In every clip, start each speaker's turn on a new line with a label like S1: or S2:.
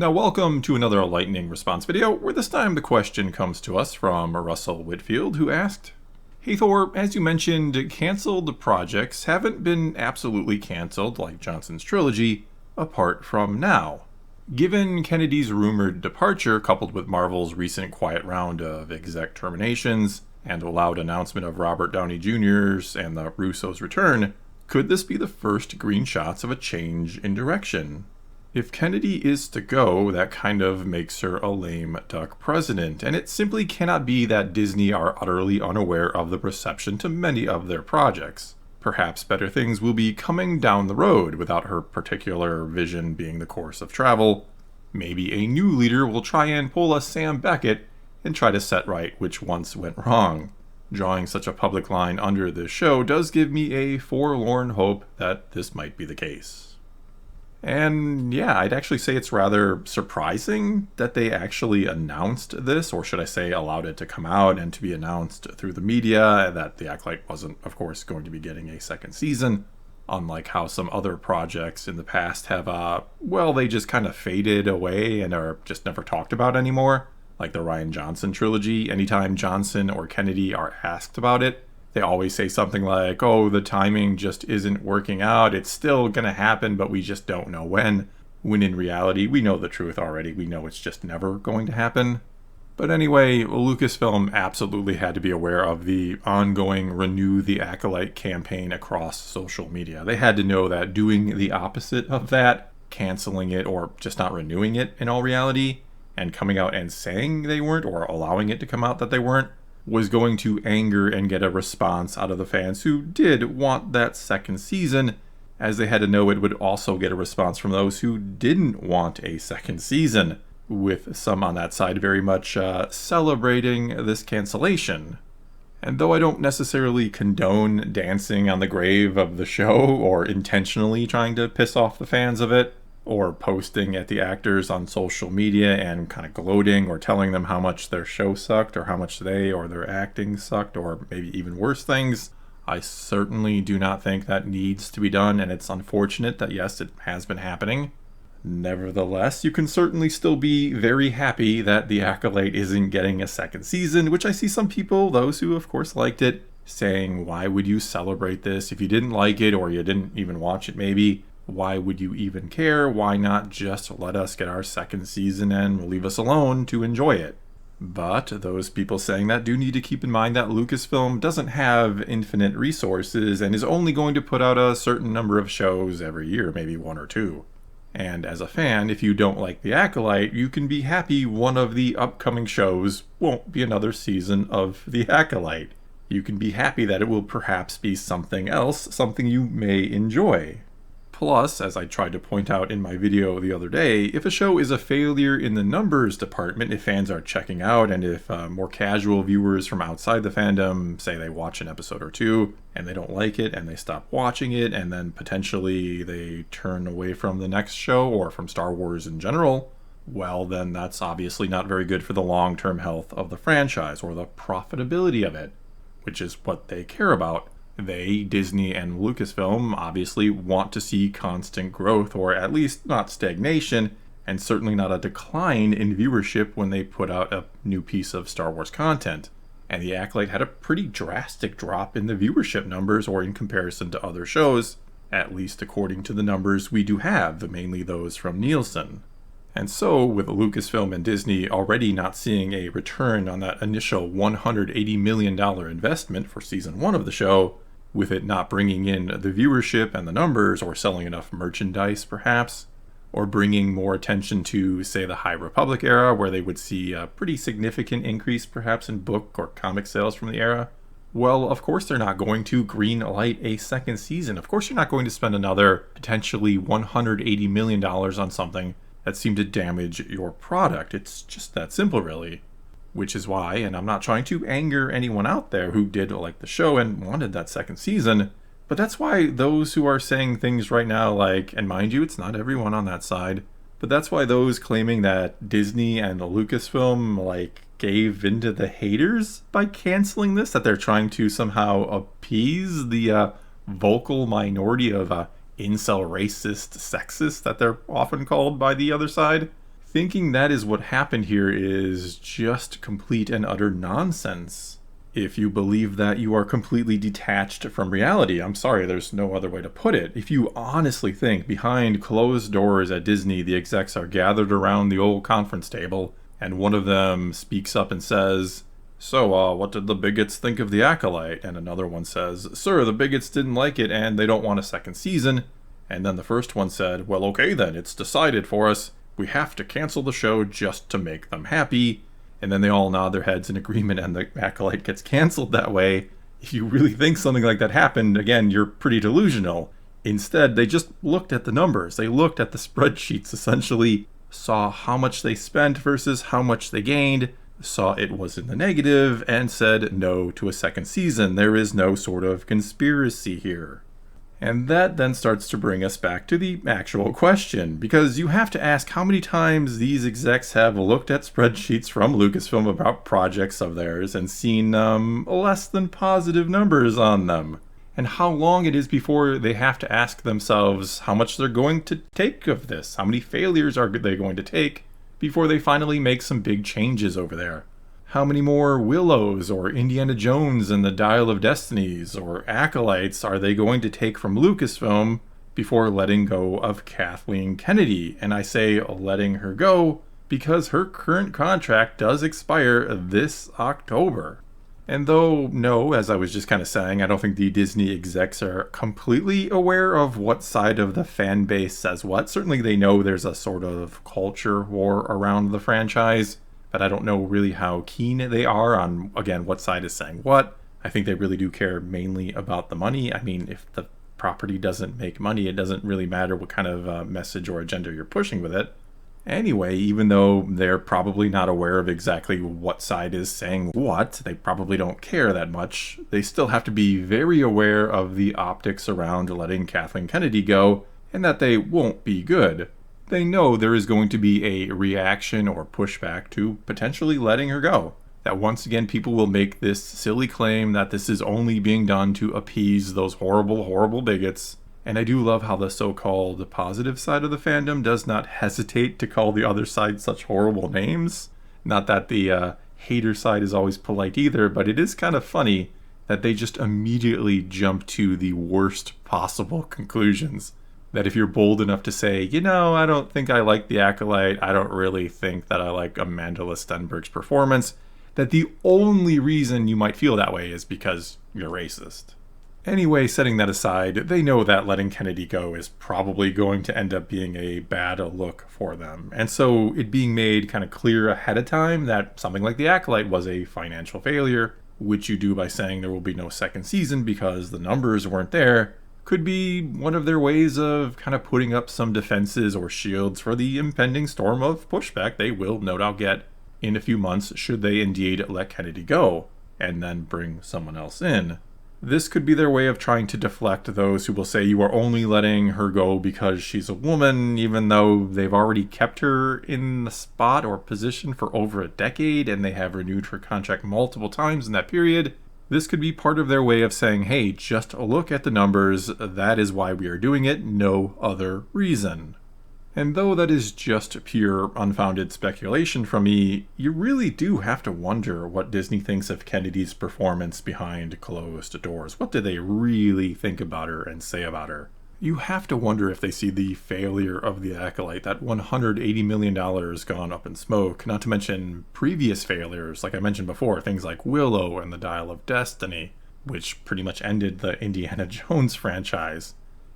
S1: Now welcome to another lightning response video, where this time the question comes to us from Russell Whitfield, who asked, "Hey Thor, as you mentioned, cancelled projects haven't been absolutely cancelled like Johnson's trilogy, apart from now. Given Kennedy's rumored departure, coupled with Marvel's recent quiet round of exec terminations, and the loud announcement of Robert Downey Jr.'s and the Russo's return, could this be the first green shots of a change in direction? If Kennedy is to go, that kind of makes her a lame duck president, and it simply cannot be that Disney are utterly unaware of the reception to many of their projects. Perhaps better things will be coming down the road without her particular vision being the course of travel. Maybe a new leader will try and pull a Sam Beckett and try to set right which once went wrong. Drawing such a public line under this show does give me a forlorn hope that this might be the case." And yeah, I'd actually say it's rather surprising that they actually announced this, or should I say allowed it to come out and to be announced through the media, that The Acolyte wasn't, of course, going to be getting a second season, unlike how some other projects in the past have, they just kind of faded away and are just never talked about anymore. Like the Rian Johnson trilogy, anytime Johnson or Kennedy are asked about it, they always say something like, "Oh, the timing just isn't working out. It's still going to happen, but we just don't know when." When in reality, we know the truth already. We know it's just never going to happen. But anyway, Lucasfilm absolutely had to be aware of the ongoing Renew the Acolyte campaign across social media. They had to know that doing the opposite of that, canceling it or just not renewing it in all reality, and coming out and saying they weren't or allowing it to come out that they weren't, was going to anger and get a response out of the fans who did want that second season, as they had to know it would also get a response from those who didn't want a second season, with some on that side very much celebrating this cancellation. And though I don't necessarily condone dancing on the grave of the show or intentionally trying to piss off the fans of it, or posting at the actors on social media and kind of gloating or telling them how much their show sucked or how much they or their acting sucked or maybe even worse things, I certainly do not think that needs to be done, and it's unfortunate that yes, it has been happening. Nevertheless, you can certainly still be very happy that The Acolyte isn't getting a second season, which I see some people, those who of course liked it, saying, "Why would you celebrate this? If you didn't like it or you didn't even watch it maybe, why would you even care? Why not just let us get our second season and leave us alone to enjoy it?" But those people saying that do need to keep in mind that Lucasfilm doesn't have infinite resources and is only going to put out a certain number of shows every year, maybe one or two. And as a fan, if you don't like The Acolyte, you can be happy one of the upcoming shows won't be another season of The Acolyte. You can be happy that it will perhaps be something else, something you may enjoy. Plus, as I tried to point out in my video the other day, if a show is a failure in the numbers department, if fans are checking out, and if more casual viewers from outside the fandom, say they watch an episode or two, and they don't like it, and they stop watching it, and then potentially they turn away from the next show, or from Star Wars in general, well then that's obviously not very good for the long-term health of the franchise, or the profitability of it, which is what they care about. They, Disney and Lucasfilm, obviously want to see constant growth, or at least not stagnation, and certainly not a decline in viewership when they put out a new piece of Star Wars content. And The Acolyte had a pretty drastic drop in the viewership numbers, or in comparison to other shows, at least according to the numbers we do have, mainly those from Nielsen. And so, with Lucasfilm and Disney already not seeing a return on that initial $180 million investment for season 1 of the show, with it not bringing in the viewership and the numbers, or selling enough merchandise perhaps, or bringing more attention to, say, the High Republic era, where they would see a pretty significant increase perhaps in book or comic sales from the era, well, of course they're not going to green light a second season. Of course you're not going to spend another potentially $180 million on something that seemed to damage your product. It's just that simple, really. Which is why, and I'm not trying to anger anyone out there who did like the show and wanted that second season, but that's why those who are saying things right now like, and mind you, it's not everyone on that side, but that's why those claiming that Disney and Lucasfilm gave into the haters by canceling this, that they're trying to somehow appease the vocal minority of incel racist sexist that they're often called by the other side, Thinking that is what happened here is just complete and utter nonsense. If you believe that, you are completely detached from reality. I'm sorry, there's no other way to put it. If you honestly think behind closed doors at Disney, the execs are gathered around the old conference table, and one of them speaks up and says, "So, what did the bigots think of the Acolyte?" And another one says, "Sir, the bigots didn't like it and they don't want a second season." And then the first one said, "Well, okay then, it's decided for us. We have to cancel the show just to make them happy." And then they all nod their heads in agreement and the Acolyte gets canceled that way. If you really think something like that happened, again, you're pretty delusional. Instead, they just looked at the numbers. They looked at the spreadsheets, essentially saw how much they spent versus how much they gained, saw it was in the negative, and said no to a second season. There is no sort of conspiracy here. And that then starts to bring us back to the actual question, because you have to ask how many times these execs have looked at spreadsheets from Lucasfilm about projects of theirs and seen less than positive numbers on them, and how long it is before they have to ask themselves how much they're going to take of this, how many failures are they going to take before they finally make some big changes over there. How many more Willows or Indiana Jones and the Dial of Destinies or Acolytes are they going to take from Lucasfilm before letting go of Kathleen Kennedy? And I say letting her go because her current contract does expire this October. And though, no, as I was just kind of saying, I don't think the Disney execs are completely aware of what side of the fan base says what. Certainly they know there's a sort of culture war around the franchise, but I don't know really how keen they are on, again, what side is saying what. I think they really do care mainly about the money. I mean, if the property doesn't make money, it doesn't really matter what kind of message or agenda you're pushing with it. Anyway, even though they're probably not aware of exactly what side is saying what, they probably don't care that much, they still have to be very aware of the optics around letting Kathleen Kennedy go, and that they won't be good. They know there is going to be a reaction or pushback to potentially letting her go. That once again people will make this silly claim that this is only being done to appease those horrible, horrible bigots. And I do love how the so-called positive side of the fandom does not hesitate to call the other side such horrible names. Not that the hater side is always polite either, but it is kind of funny that they just immediately jump to the worst possible conclusions. That if you're bold enough to say, I don't think I like the Acolyte, I don't really think that I like Amanda Stenberg's performance, that the only reason you might feel that way is because you're racist. Anyway, setting that aside, they know that letting Kennedy go is probably going to end up being a bad look for them. And so it being made kind of clear ahead of time that something like the Acolyte was a financial failure, which you do by saying there will be no second season because the numbers weren't there, could be one of their ways of kind of putting up some defenses or shields for the impending storm of pushback they will no doubt get in a few months should they indeed let Kennedy go and then bring someone else in. This could be their way of trying to deflect those who will say you are only letting her go because she's a woman, even though they've already kept her in the spot or position for over a decade and they have renewed her contract multiple times in that period. This could be part of their way of saying, hey, just look at the numbers, that is why we are doing it, no other reason. And though that is just pure, unfounded speculation from me, you really do have to wonder what Disney thinks of Kennedy's performance behind closed doors. What do they really think about her and say about her? You have to wonder if they see the failure of the Acolyte, that $180 million gone up in smoke, not to mention previous failures, like I mentioned before, things like Willow and the Dial of Destiny, which pretty much ended the Indiana Jones franchise.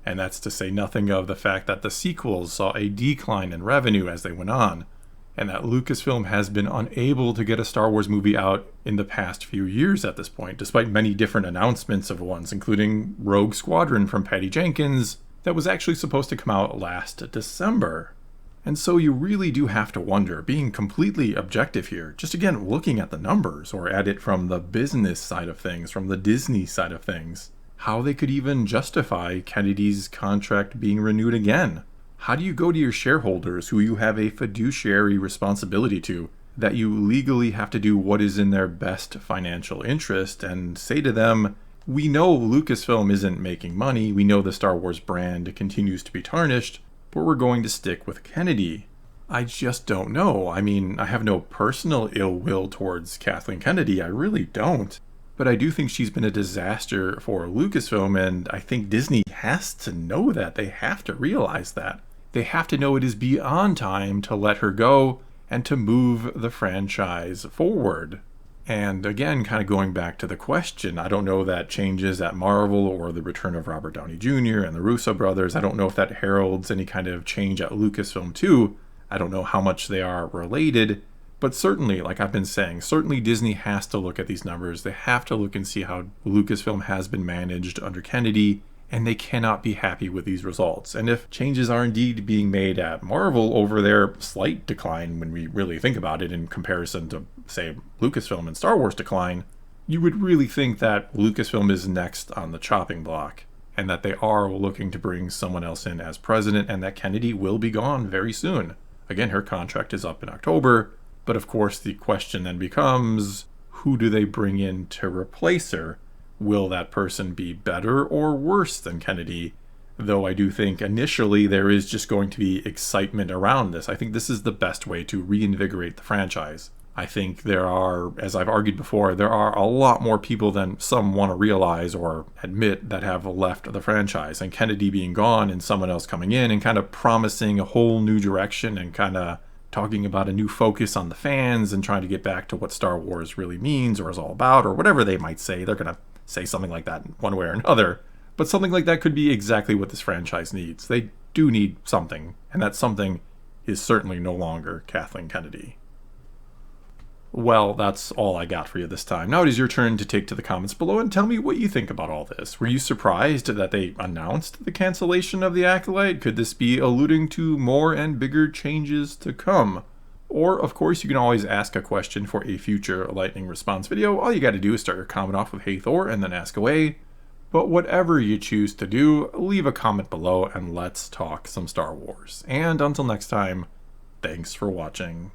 S1: And that's to say nothing of the fact that the sequels saw a decline in revenue as they went on, and that Lucasfilm has been unable to get a Star Wars movie out in the past few years at this point, despite many different announcements of ones, including Rogue Squadron from Patty Jenkins, that was actually supposed to come out last December. And so you really do have to wonder, being completely objective here, just again looking at the numbers, or at it from the business side of things, from the Disney side of things, how they could even justify Kennedy's contract being renewed again. How do you go to your shareholders, who you have a fiduciary responsibility to, that you legally have to do what is in their best financial interest, and say to them, we know Lucasfilm isn't making money, we know the Star Wars brand continues to be tarnished, but we're going to stick with Kennedy. I just don't know. I mean, I have no personal ill will towards Kathleen Kennedy. I really don't. But I do think she's been a disaster for Lucasfilm, and I think Disney has to know that. They have to realize that. They have to know it is beyond time to let her go and to move the franchise forward. And again, kind of going back to the question, I don't know that changes at Marvel or the return of Robert Downey Jr. and the Russo brothers, I don't know if that heralds any kind of change at Lucasfilm too. I don't know how much they are related, but certainly, like I've been saying, certainly Disney has to look at these numbers. They have to look and see how Lucasfilm has been managed under Kennedy, and they cannot be happy with these results. And if changes are indeed being made at Marvel over their slight decline, when we really think about it in comparison to, say, Lucasfilm and Star Wars decline, you would really think that Lucasfilm is next on the chopping block, and that they are looking to bring someone else in as president, and that Kennedy will be gone very soon. Again, her contract is up in October, but of course the question then becomes, who do they bring in to replace her? Will that person be better or worse than Kennedy? Though I do think initially there is just going to be excitement around this. I think this is the best way to reinvigorate the franchise. I think there are, as I've argued before, there are a lot more people than some want to realize or admit that have left the franchise. And Kennedy being gone and someone else coming in and kind of promising a whole new direction and kind of talking about a new focus on the fans and trying to get back to what Star Wars really means or is all about or whatever they might say. They're going to say something like that in one way or another. But something like that could be exactly what this franchise needs. They do need something, and that something is certainly no longer Kathleen Kennedy. Well, that's all I got for you this time. Now it is your turn to take to the comments below and tell me what you think about all this. Were you surprised that they announced the cancellation of the Acolyte? Could this be alluding to more and bigger changes to come? Or, of course, you can always ask a question for a future lightning response video. All you gotta do is start your comment off with "Hey Thor" and then ask away. But whatever you choose to do, leave a comment below and let's talk some Star Wars. And until next time, thanks for watching.